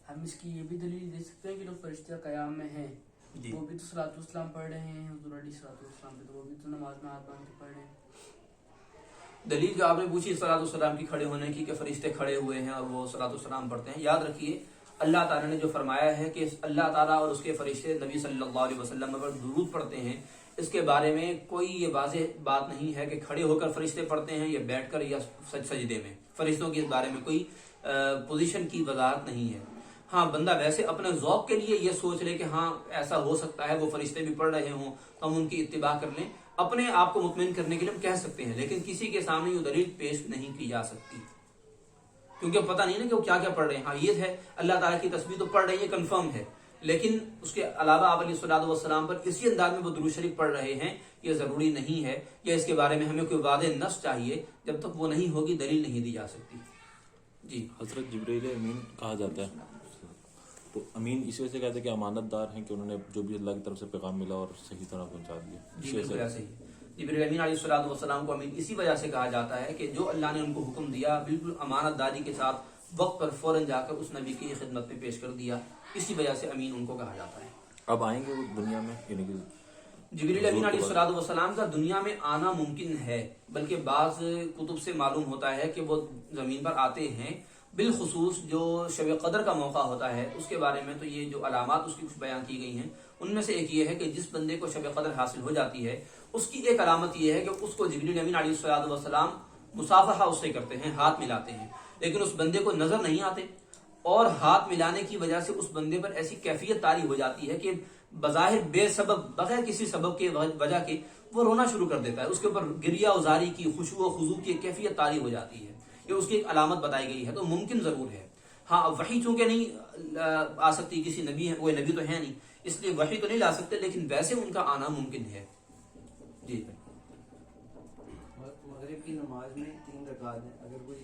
हम इसकी ये भी दलील दे सकते हैं कि जो फरिश्ते क़याम में हैं वो भी तो सलातो सलाम पढ़ रहे हैं हुज़ूर अलैहिस्सलातो वस्सलाम पे, तो वो भी तो नमाज में हाथ बांध के पढ़ रहे हैं। दलील जो आपने पूछी सलातो सलाम की खड़े होने की कि फरिश्ते खड़े हुए हैं और वो सलातो सलाम पढ़ते हैं, याद रखिए अल्लाह ताला ने जो फरमाया है कि अल्लाह ताला और उसके फरिश्ते नबी सल्लल्लाहु अलैहि वसल्लम पर दुरूद पढ़ते हैं, इसके बारे में कोई ये वाज़ेह बात नहीं है कि खड़े होकर फरिश्ते पढ़ते हैं या बैठकर या सजदे में। फरिश्तों के बारे में कोई पोजीशन की वजाहत नहीं है। हाँ, बंदा वैसे अपने ज़ौक़ के लिए ये सोच ले कि हाँ ऐसा हो सकता है वो फरिश्ते भी पढ़ रहे हों तो हम उनकी इत्तिबा कर लें, अपने आप को मुतमिन करने के लिए हम कह सकते हैं, लेकिन किसी के सामने ये दलील पेश नहीं की जा सकती क्योंकि पता नहीं ना कि वो क्या क्या पढ़ रहे हैं। हाँ ये है अल्लाह ताला की तस्बीह तो पढ़ रही है, कंफर्म है, लेकिन उसके अलावा आप अलैहिस्सलाम पर इसी अंदाज में वो दुरूद शरीफ पढ़ रहे हैं, ये जरूरी नहीं है, या इसके बारे में हमें कोई वादे नस चाहिए, जब तक वो नहीं होगी दलील नहीं दी जा सकती। जी, हजरत जिब्रील अमीन कहा जाता है, तो अमीन इसी वजह से कहते हैं कि अमानतदार हैं कि उन्होंने जो भी अल्लाह की तरफ से पैगाम मिला और सही तरह पहुंचा दिया। जी बिल्कुल ऐसे ही जिब्रील अमीन अलैहिस्सलाम को अमीन इसी वजह से कहा जाता है कि जो अल्लाह ने उनको हुक्म दिया बिल्कुल अमानतदारी के साथ वक्त पर फौरन जाकर उस नबी की खिदमत में पेश कर दिया, इसी वजह से अमीन उनको कहा जाता है। अब आएंगे वो दुनिया में, यानी कि जिब्रील अमीन अलैहिस्सलाम का दुनिया में आना मुमकिन है, बल्कि बाज़ कुतुब से मालूम होता है कि वो जमीन पर आते हैं, बिलखुसूस जो शब कदर का मौका होता है उसके बारे में तो ये जो अलामात उसकी कुछ बयान की गई हैं, उनमें से एक ये है कि जिस बंदे को शब कदर हासिल हो जाती है उसकी एक अलामत ये है कि उसको जिब्रील अमीन अलैहिस्सलाम मुसाफहा उससे करते हैं, हाथ मिलाते हैं, लेकिन उस बंदे को नजर नहीं आते और हाथ मिलाने की वजह से उस बंदे पर ऐसी कैफियत तारी हो जाती है कि बज़ाहिर बेसबब बगैर किसी सबब के वजह के वो रोना शुरू कर देता है, उसके ऊपर गिरिया उजारी की खुशू व खुजू की कैफियत तारी हो जाती है, ये उसकी एक अलामत बताई गई है। तो मुमकिन जरूर है। हाँ, वही चूंकि नहीं आ सकती, किसी नबी है, कोई नबी तो है नहीं, इसलिए वही तो नहीं ला सकते, लेकिन वैसे उनका आना मुमकिन है। जी, मगरिब की नमाज में 3 रकात है, अगर कोई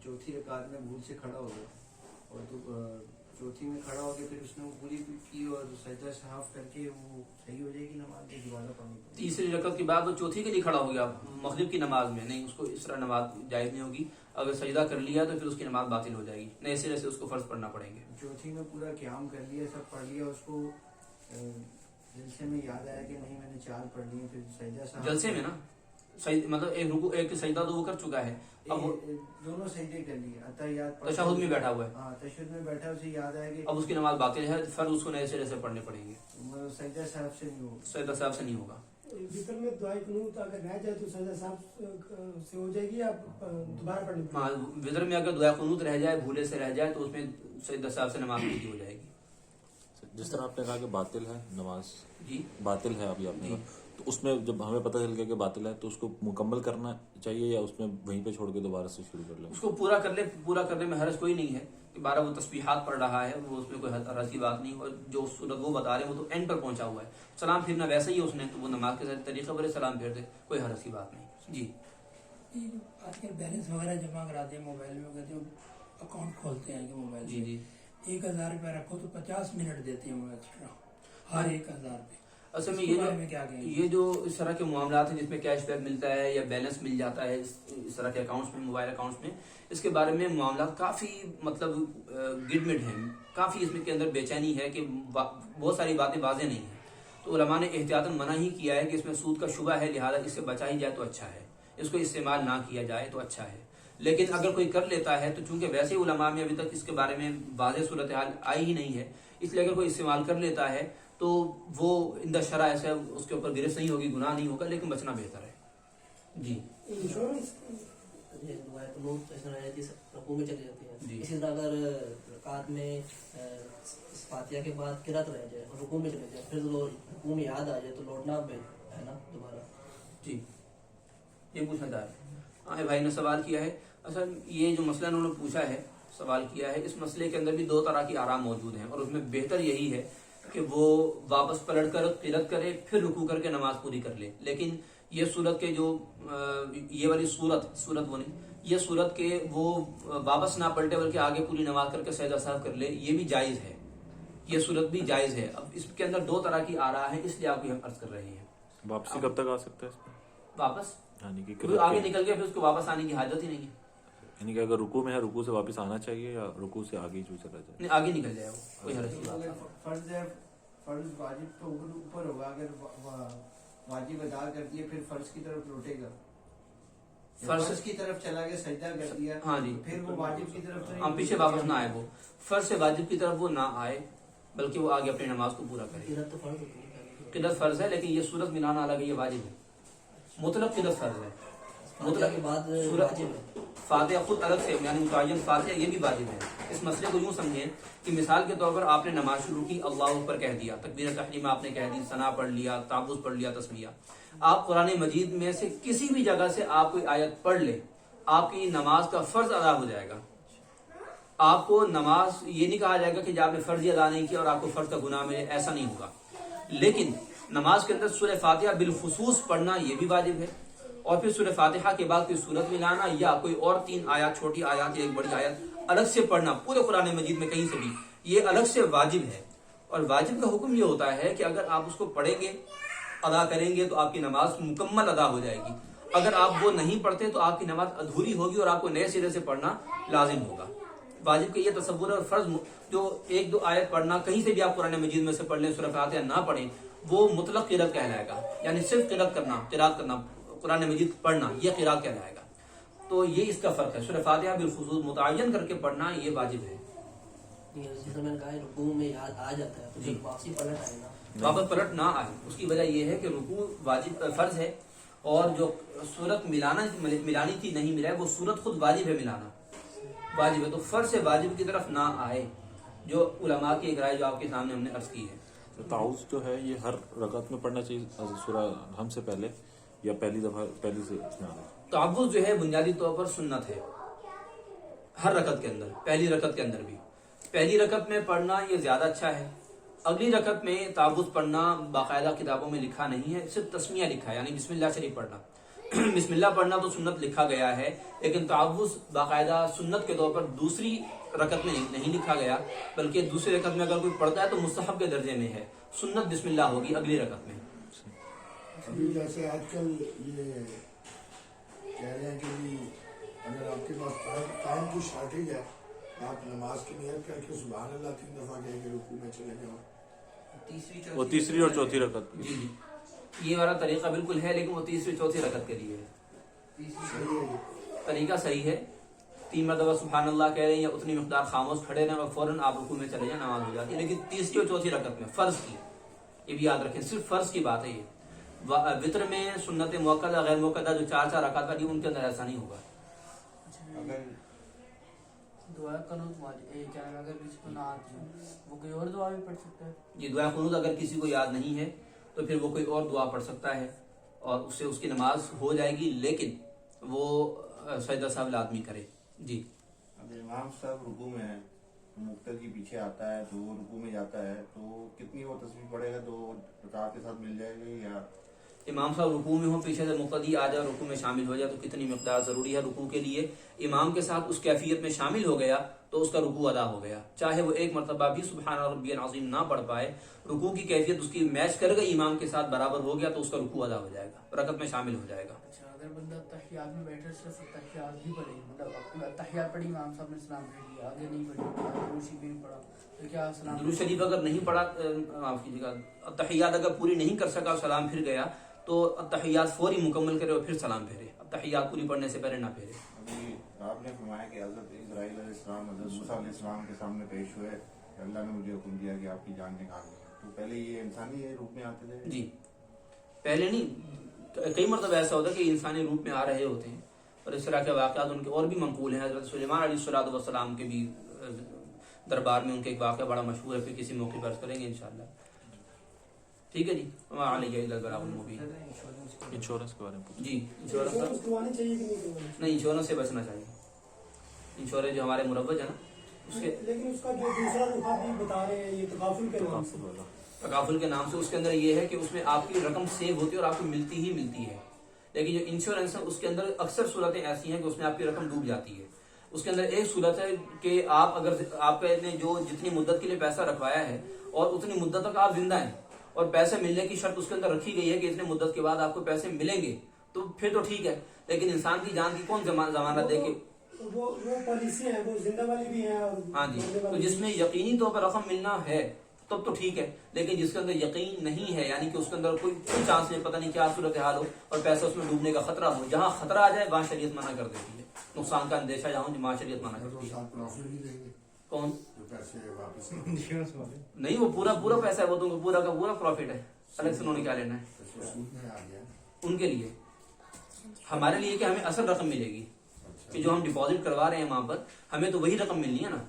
चौथी रकात में भूल से खड़ा हो गया और तो चौथी में खड़ा हो गया फिर उसने वो पूरी की और सजदा साफ करके वो सही हो जाएगी नमाज की, दोबारा पढ़नी पड़ेगी। तीसरी रकत के बाद वो चौथी के लिए खड़ा हो गया मगरिब की नमाज में, नहीं उसको इस तरह नमाज जायज नहीं होगी। अगर सजदा कर लिया तो फिर उसकी नमाज बातिल हो जाएगी, नए सिरे से उसको फर्ज पढ़ना पड़ेंगे। चौथी में पूरा क़याम कर लिया, सब पढ़ लिया, उसको जलसे में याद आया कि नहीं मैंने 4 पढ़ लिए, फिर सजदा साफ जलसे में ना सही मतलब एक रुकू एक सजदा तो वो कर चुका है, अब वो दोनों सजदे कर लिए, अतहियात तशहुद में बैठा हुआ है, हाँ तशहुद में बैठा, उसे याद आया कि अब उसकी नमाज बातिल है, फिर उसको नए सिरे से पढ़ने पड़ेंगे, सजदा साहब से नहीं होगा, सजदा साहब से नहीं होगा। वितर में दुआ कुनूत अगर रह जाए तो सजदा साहब से हो जाएगी या दोबारा पढ़नी पड़ेगी? हाँ, वितर में अगर दुआ कुनूत रह जाए, भूले से रह जाए, तो उसमें सजदा साहब से नमाज पूरी हो जाएगी। जिस तरह आपने कहा कि बातिल है नमाज, जी बातिल है अभी आपने कहा, तो उसमें जब हमें पता चल गया कि बातिल है तो उसको मुकम्मल करना चाहिए या उसमें वहीं पे छोड़ के दोबारा से शुरू कर ले? उसको पूरा कर ले, पूरा करने में हर्ज कोई नहीं है कि 12 वो तस्बीहात पढ़ रहा है, वो उसमें कोई हर्ज की बात नहीं, और जो सूरत वो बता रहे हैं वो तो एंड पर पहुंचा हुआ है, सलाम फिरना वैसे ही उसने, तो वो नमाज के तरीके पर सलाम फेर दे, कोई हर्ज की बात नहीं। जी, आजकल बैलेंस वगैरह जमा कराते हैं मोबाइल में, कहते हैं अकाउंट खोलते हैं कि मोबाइल जी जी 1000 रुपया रखो तो 50 मिनट देते हैं वो एक्स्ट्रा हर 1000 पे। असल में क्या कहेंगे? ये जो इस तरह के मामला हैं जिसमें कैशबैक मिलता है या बैलेंस मिल जाता है इस तरह के अकाउंट्स में, मोबाइल अकाउंट्स में, इसके बारे में मामला काफ़ी मतलब गिडमिड है, काफ़ी इसमें के अंदर बेचैनी है कि बहुत सारी बातें वाज़ेह नहीं है, तो उलमा ने एहतियातन मना ही किया है कि इसमें सूद का शुबा है, लिहाजा इससे बचा ही जाए तो अच्छा है, इसको इस्तेमाल ना किया जाए तो अच्छा है। लेकिन अगर कोई कर लेता है तो चूंकि वैसे ही उलमा में अभी तक इसके बारे में वाज़ेह सूरत हाल आई ही नहीं है, इसलिए अगर कोई इस्तेमाल कर लेता है तो वो इंदा शरा ऐसा उसके ऊपर गिरफ्त नहीं होगी, गुनाह नहीं होगा, लेकिन बचना बेहतर है। जी, इंश्योरेंस में चली जाती है। जी। इसी तरह अगर रकात में फातिहा के बाद किरात रह जाए और रुकू में चले जाए, फिर रुकू में याद आ जाए तो लौटना है ना दोबारा। जी, ये पूछना चाह रहे हैं भाई ने सवाल किया है। असल ये जो मसला उन्होंने पूछा है, सवाल किया है, इस मसले के अंदर भी 2 तरह की आराम मौजूद हैं, और उसमें बेहतर यही है कि वो वापस पलट कर किरत करे, फिर रुकू करके नमाज पूरी कर ले। लेकिन ये सूरत के जो ये वाली सूरत वो नहीं, ये सूरत के वो वापस ना पलटे बल्कि आगे पूरी नमाज करके सजदा साहब कर ले, ये भी जायज़ है, ये सूरत भी जायज़ है। अब इसके अंदर 2 तरह की आरा है, इसलिए आपको हम अर्ज कर रहे हैं। वापसी कब तक आ सकता है इस पर? वापस यानी कि आगे निकल गया फिर उसको वापस आने की हाजत ही नहीं है। यानी कि अगर रुकू में है रुकू से वापस आना चाहिए या रुकू से आगे जो चला जाए? नहीं, आगे निकल जाए वो, कोई हरज की बात अगर नहीं। फर्ज है, फर्ज वाजिब तो ऊपर होगा, अगर वाजिब अदा कर दिए फिर फर्ज की तरफ लौटेगा, फर्ज की तरफ चला गया, सजदा कर दिया, हाँ जी, फिर वो वाजिब की तरफ तो नहीं हम पीछे वापस ना आए, वो फर्ज से वाजिब की तरफ वो ना आए, बल्कि वो आगे अपनी नमाज को पूरा करे। किरत तो फर्ज होती है, किरत फर्ज है, लेकिन ये सूरत मिलाना अलग है, ये वाजिब है। मुतलक किरत फर्ज है, मुतलक के बाद सूरत वाजिब है। फातिहा खुद अलग से यानी मुतय्यन फातिहा ये भी वाजिब है। इस मसले को यूं समझें कि मिसाल के तौर पर आपने नमाज शुरू की, अल्लाह अकबर कह दिया, तकबीर तहरीमा आपने कह दी, सना पढ़ लिया, ताबुज़ पढ़ लिया, तस्बिया, आप कुरान मजीद में से किसी भी जगह से आप कोई आयत पढ़ ले, आपकी नमाज का फर्ज अदा हो जाएगा। आपको नमाज ये नहीं कहा जाएगा कि जब आपने फर्ज ही अदा नहीं किया और आपको फर्ज का गुनाह मिले, ऐसा नहीं होगा। लेकिन नमाज के अंदर सूरह फातिहा बिलखुसूस पढ़ना ये भी वाजिब है, और फिर सूरह फातिहा के बाद कोई सूरत मिलाना या कोई और 3 आयत, छोटी आयत या एक बड़ी आयत अलग से पढ़ना पूरे कुरान मजीद में कहीं से भी, ये अलग से वाजिब है। और वाजिब का हुक्म ये होता है कि अगर आप उसको पढ़ेंगे, अदा करेंगे, तो आपकी नमाज मुकम्मल अदा हो जाएगी। अगर आप वो नहीं पढ़ते तो आपकी नमाज अधूरी होगी और आपको नए सिरे से पढ़ना लाजिम होगा। वाजिब का ये तसव्वुर है। और फर्ज जो 1-2 आयत पढ़ना, कहीं से भी आप कुरान मजीद में से पढ़ लें, सूरह फातिहा ना पढ़ें, वो मुतलक किरात कहलाएगा, यानी सिर्फ किरात करना, कुरान मजीद पढ़ना, ये किरात कहलाएगा। तो ये इसका फर्क है। सूरह फातिहा बिलखुसूस मुतय्यन करके पढ़ना ये वाजिब है। जैसे मैंने कहा रुकू में याद आ जाता है तो जी। जब वापसी पलट आए ना, वापस पलट ना आए, उसकी वजह यह है कि रुकू वाजिब फर्ज है, और जो सूरत मिलानी थी नहीं मिला है, वो सूरत खुद वाजिब है, मिलाना वाजिब है। तो फर्ज से वाजिब की तरफ ना आए, जो उलमा की एक राय जो आपके सामने हमने अर्ज की है। तो ताउज़ जो है ये हर रकात में पढ़ना चाहिए सूरह हम से पहले या पहली से इसमें आना? ताबुज़ जो है बुनियादी तौर पर सुन्नत है हर रकत के अंदर, पहली रकत के अंदर भी। पहली रकत में पढ़ना ये ज्यादा अच्छा है। अगली रकत में ताबुज़ पढ़ना बाकायदा किताबों में लिखा नहीं है, सिर्फ तस्मिया लिखा है, यानी बिस्मिल्लाह शरीफ पढ़ना। बिस्मिल्लाह पढ़ना तो सुन्नत लिखा गया है, लेकिन ताबुज़ बाकायदा सुन्नत के तौर पर दूसरी रकत में नहीं लिखा गया, बल्कि दूसरी रकत में अगर कोई पढ़ता है तो मुस्तहब के दर्जे में है। सुन्नत बिस्मिल्लाह होगी अगली रकत में। अभी जैसे आजकल ये कह रहे हैं कि भी अगर आपके पास टाइम की शॉर्टेज है, आप नमाज की नियत करके सुभान अल्लाह 3 दफा कह के रुकू में चले जाओ, वो तीसरी और चौथी रकत में। जी जी, ये वाला तरीका बिल्कुल है, लेकिन वो तीसरी चौथी रकत के लिए है। सही है ये। तरीका सही है। 3 मरतबा सुभान अल्लाह कह रहे हैं या उतनी मिकदार खामोश खड़े रहें और फौरन आप रुकू में चले जाएं, नमाज हो जाती है। लेकिन तीसरी और चौथी रकत में फर्ज की, ये भी याद रखें, सिर्फ फर्ज की बात है ये। वित्र में सुन्नत मुअक्कदा गैर मुअक्कदा जो 4-4 रकात वाली, उनके अंदर ऐसा नहीं होगा। अगर दुआ कनूत वाजिब, क्या अगर किसी को ना आती हो वो कोई और दुआ भी पढ़ सकता है। ये दुआ कुनूत अगर किसी को याद नहीं है तो फिर वो कोई और दुआ पढ़ सकता है और उससे उसकी नमाज हो जाएगी, लेकिन वो सजदा साहब लाजमी करे। जी, अब इमाम साहब रुकू में है, मुक्तदी पीछे आता है, तो वो रुकू में जाता है, तो कितनी वो तस्बीह पड़ेगा, 2 रकात के साथ मिल जाएगी? या इमाम साहब रुकू में हो, पीछे से मुक्तदी आ जाए, रुकू में शामिल हो जाए, तो कितनी मिकदार जरूरी है रुकू के लिए। इमाम के साथ उस कैफियत में शामिल हो गया तो उसका रुकू अदा हो गया, चाहे वो एक मरतबा भी सुब्हान रब्बियल अज़ीम ना पढ़ पाए, रुकू की कैफियत उसकी मैच कर गई इमाम के साथ, बराबर हो गया, तो उसका रुकू अदा हो जाएगा, रकत में शामिल हो जाएगा। अच्छा, अगर बंदा तहियात में बैठे सिर्फ तहियात ही पढ़े, मतलब तहियात पढ़ी, इमाम साहब ने सलाम भेज दिया, आगे नहीं पढ़ी, दुरूद शरीफ भी नहीं पढ़ा, तो क्या सलाम? दुरूद शरीफ अगर नहीं पढ़ा, माफ कीजिएगा, तहियात अगर पूरी नहीं कर सका, सलाम फिर गया, तो तहियात फौरी मुकम्मल करे और फिर सलाम फेरे। तहियात पूरी पढ़ने से पहले ना फेरे। अभी आपने फरमाया कि हज़रत इस्राईल अलैहिस्सलाम हज़रत मूसा अलैहिस्सलाम के सामने पेश हुए, अल्लाह ने मुझे हुक्म दिया कि आपकी जान निकालनी है, तो पहले ये इंसानी रूप में आते थे? जी, पहले नहीं, कई मरतबा ऐसा होता है कि इंसानी रूप में आ रहे होते हैं, और इस तरह के वाक़यात उनके और भी मंकूल हैं। हज़रत सुलेमान अलैहिस्सलाम के भी दरबार में उनके एक वाक़या बड़ा मशहूर है, फिर किसी मौके पर करेंगे इंशाअल्लाह। ठीक है जी, इंश्योरेंस के बारे में जी, इंश्योरेंस करवानी चाहिए कि नहीं करवानी चाहिए? नहीं, इंश्योरेंस से बचना चाहिए। इंश्योरेंस जो हमारे मुरव्वज है ना, उसके लेकिन उसका जो दूसरा रुख आप भी बता रहे हैं, ये तकाफुल के नाम से, तकाफुल के नाम से, उसके अंदर ये है कि उसमें आपकी रकम सेव होती है और आपको मिलती ही मिलती है। लेकिन जो इंश्योरेंस है उसके अंदर अक्सर सूरतें ऐसी हैं कि उसमें आपकी रकम डूब जाती है। उसके अंदर एक सूरत है कि आप अगर आपने जो जितनी मुद्दत के लिए पैसा रखवाया है और उतनी मुद्दत तक आप जिंदा हैं और पैसे मिलने की शर्त उसके अंदर रखी गई है कि इतने मुद्दत के बाद आपको पैसे मिलेंगे, तो फिर तो ठीक है। लेकिन इंसान की जान की कौन जमानत दे के वो पॉलिसी है, वो जिंदा वाली भी है और हाँ जी, मरने तो वाली भी जिसमें यकीनी तौर पर रकम मिलना है तब तो ठीक है, लेकिन जिसके अंदर यकीन नहीं है, यानी कि उसके अंदर कोई चांस नहीं, पता नहीं क्या सूरत हाल हो और पैसा उसमें डूबने का खतरा हो, जहाँ खतरा आ जाए वहाँ शरीयत मना कर देती है, नुकसान का अंदेशा जहाँ वहाँ शरीयत मना करती है। साथ प्रॉफिट भी देंगे कौन? जो पैसे वापस नहीं, वो पूरा पैसा है, वो तो पूरा का पूरा प्रॉफिट है, अलग से उन्होंने क्या लेना है सूद में आ गया। उनके लिए। हमारे लिए कि हमें असल रकम मिलेगी कि जो हम डिपॉजिट करवा रहे हैं वहां पर, हमें तो वही रकम मिलनी है ना,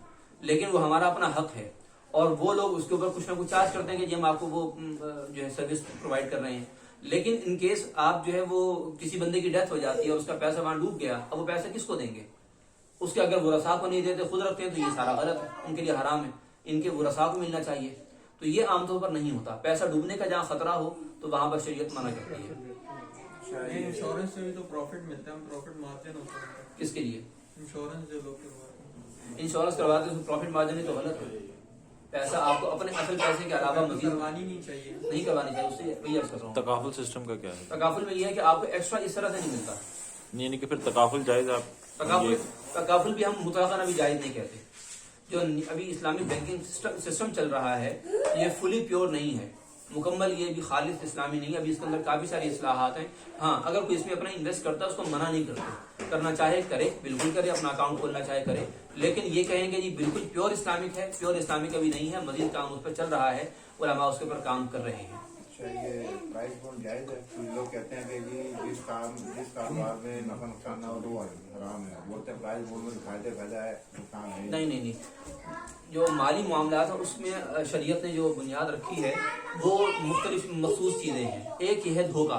लेकिन वो हमारा अपना हक है और वो लोग उसके ऊपर कुछ ना कुछ चार्ज करते हैं कि जी हम आपको वो जो है सर्विस प्रोवाइड कर रहे हैं। लेकिन इन केस आप जो है वो किसी बंदे की डेथ हो जाती है और उसका पैसा वहां डूब गया, अब वो पैसा किसको देंगे? उसके अगर वो रसा को नहीं देते, खुद रखते हैं, तो ये सारा गलत है, उनके लिए हराम है, इनके वो रसा को मिलना चाहिए। तो ये आमतौर पर नहीं होता, पैसा डूबने का जहाँ खतरा हो तो वहां पर शरीयत मना करती है। इंश्योरेंस से भी तो प्रॉफिट मिलता है, प्रॉफिट मार्जिन होता है। किसके लिए? इंश्योरेंस जो लोग करवाते हैं, इंश्योरेंस करवाते हैं प्रॉफिट मार्जिन ही तो गलत है। पैसा आपको अपने असल पैसे के अलावा मजीद करवानी नहीं चाहिए, नहीं करवानी चाहिए, उससे वही अर्ज कर रहा हूँ। तकाफुल सिस्टम का क्या है? तकाफुल में ये है कि आपको एक्स्ट्रा इस तरह से नहीं मिलता। यानी कि फिर तकाफुल जायज आप तकाफुल भी हम मुतलकन अभी जायज नहीं कहते। जो अभी इस्लामिक बैंकिंग सिस्टम चल रहा है ये फुली प्योर नहीं है, मुकम्मल ये भी खालिस इस्लामी नहीं है, अभी इसके अंदर काफी सारी इस्लाहात हैं। हाँ, अगर कोई इसमें अपना इन्वेस्ट करता है उसको मना नहीं करते, करना चाहे करे, बिल्कुल करे, अपना अकाउंट खोलना चाहे करे, लेकिन ये कहेंगे जी बिल्कुल प्योर इस्लामिक है, प्योर इस्लामिक अभी नहीं है, मजीद काम उस पर चल रहा है, उलमा उसके ऊपर काम कर रहे हैं। ये प्राइस बॉन्ड जायज है? कुछ लोग कहते हैं कि जी जिस कारोबार में नफा नुकसान ना हो तो वो हराम है, बोलते हैं प्राइस बॉन्ड में फायदा है, नुकसान है। नहीं, जो माली मामला है उसमें शरीयत ने जो बुनियाद रखी है वो मुख्तलिफ मखसूस चीजें हैं। एक ये है धोखा,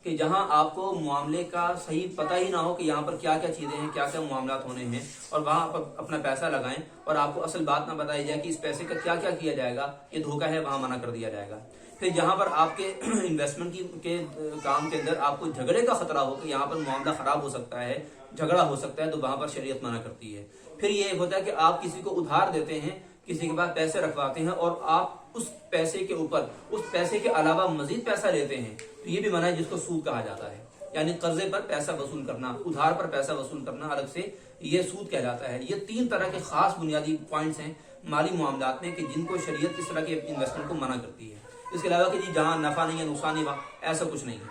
कि जहां आपको मामले का सही पता ही ना हो कि यहाँ पर क्या क्या चीजें हैं, क्या क्या मामला होने हैं, और वहां पर अपना पैसा लगाएं और आपको असल बात ना बताई जाए कि इस पैसे का क्या क्या किया जाएगा, ये धोखा है, वहां मना कर दिया जाएगा। फिर जहां पर आपके इन्वेस्टमेंट के काम के अंदर आपको झगड़े का खतरा हो कि यहाँ पर मामला खराब हो सकता है, झगड़ा हो सकता है, तो वहां पर शरीयत मना करती है। फिर ये होता है कि आप किसी को उधार देते हैं, किसी के पास पैसे रखवाते हैं और आप उस पैसे के ऊपर उस पैसे के अलावा मजीद पैसा लेते हैं, तो ये भी मना है, जिसको सूद कहा जाता है। यानी कर्जे पर पैसा वसूल करना, उधार पर पैसा वसूल करना अलग से, ये सूद कहलाता है। ये 3 तरह के खास बुनियादी पॉइंट्स हैं माली मामलात में कि जिनको शरीयत इस तरह के इन्वेस्टमेंट को मना करती है। इसके अलावा कि जी जहाँ नफा नहीं है, नुकसान नहीं, ऐसा कुछ नहीं है।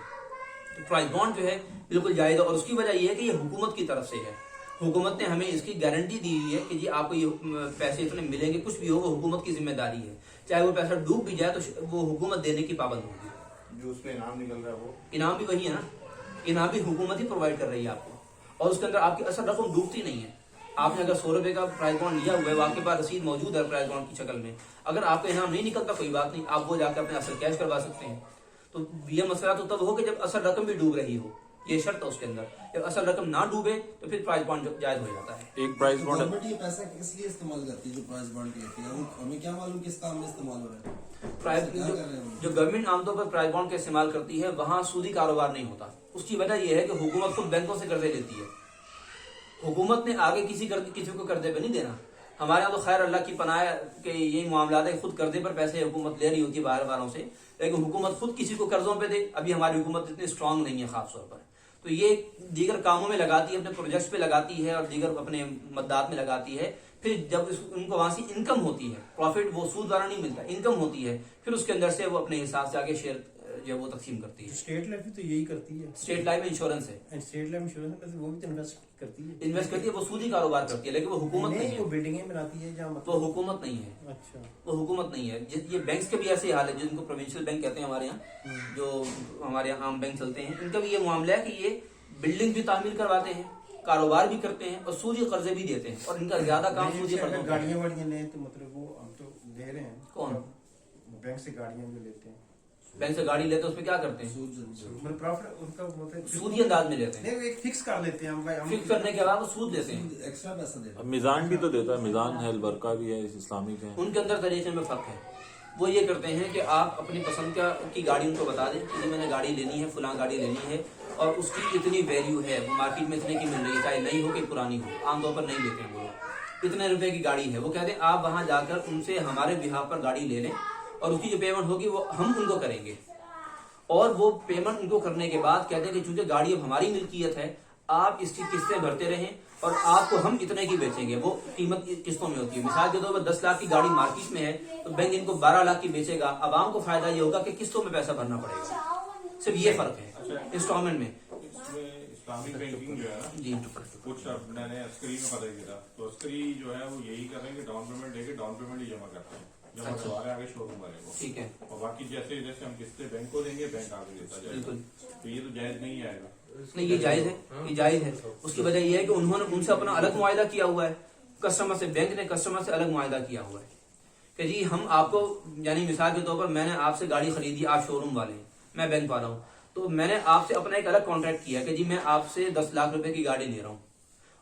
तो प्राइस बॉन्ड जो है बिल्कुल जायज है, और उसकी वजह यह है कि ये हुकूमत की तरफ से है। हुकूमत ने हमें इसकी गारंटी दी हुई है कि जी आपको ये पैसे इतने मिलेंगे, कुछ भी हो वो हुकूमत की जिम्मेदारी है, चाहे वो पैसा डूब भी जाए तो वो हुकूमत देने की पाबंद होगी। जो उसमें इनाम निकल रहा है वो इनाम भी वही है ना, इनाम भी हुकूमत ही प्रोवाइड कर रही है आपको, और उसके अंदर आपकी असल रकम डूबती नहीं है। आपने अगर 100 रुपए का प्राइस बॉन्ड लिया हुआ है, आपके पास रसीद मौजूद है प्राइस बॉन्ड की शक्ल में, अगर आपका इनाम नहीं निकलता कोई बात नहीं, आप वो जाकर अपने असल कैश करवा सकते हैं। तो ये मसला तो तब हो कि जब असल रकम भी डूब रही हो, ये शर्त है उसके अंदर। जब असल रकम ना डूबे तो फिर प्राइस बॉन्ड जायज हो जाता है। एक प्राइस बॉन्ड गवर्नमेंट ये पैसा किस लिए इस्तेमाल करती है जो प्राइस बॉन्ड लेती है? हमें क्या मालूम किस काम में इस्तेमाल हो रहा है? जो गवर्नमेंट आमतौर पर प्राइस बॉन्ड का इस्तेमाल करती है वहाँ सूदी कारोबार नहीं होता। उसकी वजह यह है कि हुकूमत खुद बैंकों से कर्जे लेती है, हुकूमत ने आगे किसी को कर्जे पे नहीं देना। हमारे यहाँ तो खैर अल्लाह की पनाह के यही मामला है, खुद कर्जे पर पैसे हुकूमत ले रही होती है बाहर वालों से, लेकिन हुकूमत खुद किसी को कर्जों पे दे। अभी हमारी हुकूमत इतनी स्ट्रांग नहीं है खास तौर पर, तो ये दीगर कामों में लगाती है, अपने प्रोजेक्ट्स पे लगाती है और दीगर अपने मददात में लगाती है। फिर जब उनको वहां से इनकम होती है, प्रॉफिट वो सूद द्वारा नहीं मिलता, इनकम होती है, फिर उसके अंदर से वो अपने हिसाब से आगे शेयर जो वो तकसीम करती है। स्टेट लाइफ भी तो यही करती है। स्टेट लाइफ इंश्योरेंस है, स्टेट लाइफ इंश्योरेंस में वो भी तो इन्वेस्ट करती है, वो सूदी कारोबार करती है, लेकिन वो हुकूमत नहीं है, वो बिल्डिंगें बनाती है जहाँ वो हुकूमत नहीं है। अच्छा, वो हुकूमत नहीं है। ये बैंक्स के भी ऐसे हाल है जिनको प्रोविंशियल बैंक कहते हैं हमारे यहाँ, जो हमारे यहाँ आम बैंक चलते हैं, इनका भी ये मामला है कि ये बिल्डिंग भी तामीर करवाते हैं, कारोबार भी करते हैं और सूदी कर्जे भी देते हैं, और इनका ज्यादा काम सूदी कर्जों का है। गाड़ियाँ वाड़ियाँ लें तो मतलब वो हम तो दे रहे हैं। कौन? बैंक से गाड़ियाँ जो लेते हैं, बैंक से गाड़ी लेते हैं, उसमें क्या करते हैं? मतलब प्रॉफिट उनका मतलब सूदी अंदाज में लेते हैं, नहीं, एक फिक्स कर लेते हैं हम फिक्स करने के बाद वो सूद देते हैं, एक्स्ट्रा पैसा देते अब मिजान भी तो देता है, मिजान है, अलबरका भी है, इस्लामिक है। उनके अंदर तरीके में फर्क है। वो ये करते हैं कि आप अपनी पसंद की गाड़ी उनको बता दें कि मैंने गाड़ी लेनी है, फुलां गाड़ी लेनी है और उसकी इतनी वैल्यू है, मार्केट में इतने की मिल रही है, चाहे नई हो कि पुरानी हो, आमतौर पर नहीं लेते हैं वो लोग। इतने रुपए की गाड़ी है, वो कहते हैं आप वहां जाकर उनसे हमारे बिहाफ पर गाड़ी ले लें और उसकी जो पेमेंट होगी वो हम उनको करेंगे, और वो पेमेंट उनको करने के बाद कहते हैं कि चूंकि गाड़ी अब हमारी मिल्कियत है, آپ اس کی قسطیں بھرتے رہیں اور آپ کو ہم اتنے کی بیچیں گے. وہ قیمت قسطوں میں ہوتی ہے. مثال کے طور پر 10 لاکھ کی گاڑی مارکیٹ میں ہے تو بینک ان کو 12 لاکھ کی بیچے گا. عوام کو فائدہ یہ ہوگا کہ قسطوں میں پیسہ بھرنا پڑے گا. صرف یہ فرق ہے انسٹالمنٹ میں. اسلامک بینکنگ جو ہے نا جی کچھ میں نے عسکری میں پتہ کیا تھا تو عسکری جو ہے وہ یہی کر رہے ہیں کہ ڈاؤن پیمنٹ دے کے ڈاؤن پیمنٹ ہی جمع کرتے ہیں, جمع کروا رہے ہیں آگے شو روم والے کو. ٹھیک ہے. اور باقی جیسے جیسے ہم قسطیں بینک کو دیں گے بینک آگے دیتا جائے گا. تو یہ تو جائز نہیں آئے گا. نہیں یہ جائز ہے, یہ جائز ہے. اس کی وجہ یہ ہے کہ انہوں نے ان سے اپنا الگ معاہدہ کیا ہوا ہے. کسٹمر سے, بینک نے کسٹمر سے الگ معاہدہ کیا ہوا ہے کہ جی ہم آپ کو, یعنی مثال کے طور پر میں نے آپ سے گاڑی خریدی, آپ شو روم والے ہیں, میں بینک والا ہوں, تو میں نے آپ سے اپنا ایک الگ کانٹریکٹ کیا کہ جی میں آپ سے 10 لاکھ روپے کی گاڑی لے رہا ہوں,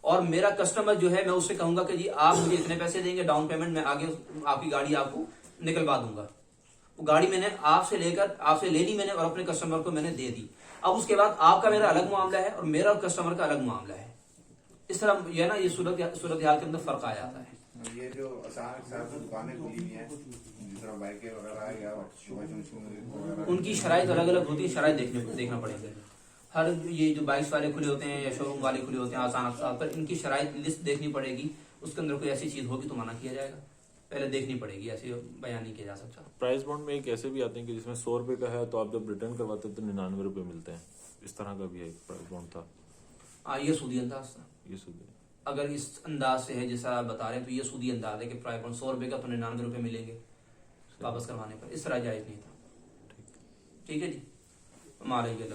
اور میرا کسٹمر جو ہے میں اس سے کہوں گا کہ جی آپ مجھے اتنے پیسے دیں گے ڈاؤن پیمنٹ, میں آگے آپ کی گاڑی آپ کو نکلوا دوں گا. وہ گاڑی میں نے آپ سے لے لی میں نے اور اپنے کسٹمر کو میں نے دے دی. اب اس کے بعد آپ کا میرا الگ معاملہ ہے اور میرا اور کسٹمر کا الگ معاملہ ہے. اس طرح یہ نا یہ صورتحال کے اندر فرق آ جاتا ہے. یہ جو اچانک دکانیں کھلی ہوئی ہیں جس طرح بائکیں وغیرہ آئے گا ان کی شرائط الگ الگ ہوتی ہے. شرائط دیکھنا پڑے گا. ہر یہ جو بائکس والے کھلے ہوتے ہیں یا شو روم والے کھلے ہوتے ہیں آسان افسار پر, ان کی شرائط لسٹ دیکھنی پڑے گی. اس کے اندر کوئی ایسی چیز ہوگی تو منع کیا جائے گا, پہلے دیکھنی پڑے گی, ایسے بیان نہیں کیا جا سکتا. پرائز بانڈ میں ایک ایسے بھی آتے ہیں کہ جس میں 100 روپے کا ہے تو آپ جب ریٹرن کرواتے ہیں تو 99 روپے ملتے ہیں. اس طرح کا بھی ایک پرائز بانڈ تھا. ہاں یہ سودی انداز تھا. یہ سودی اگر اس انداز سے ہے جیسا آپ بتا رہے ہیں تو یہ سودی انداز ہے کہ پرائز بانڈ 100 روپے کا تو 99 روپے ملیں گے واپس کروانے پر. اس طرح جائز نہیں تھا. ٹھیک ہے جی, ہمارے یہ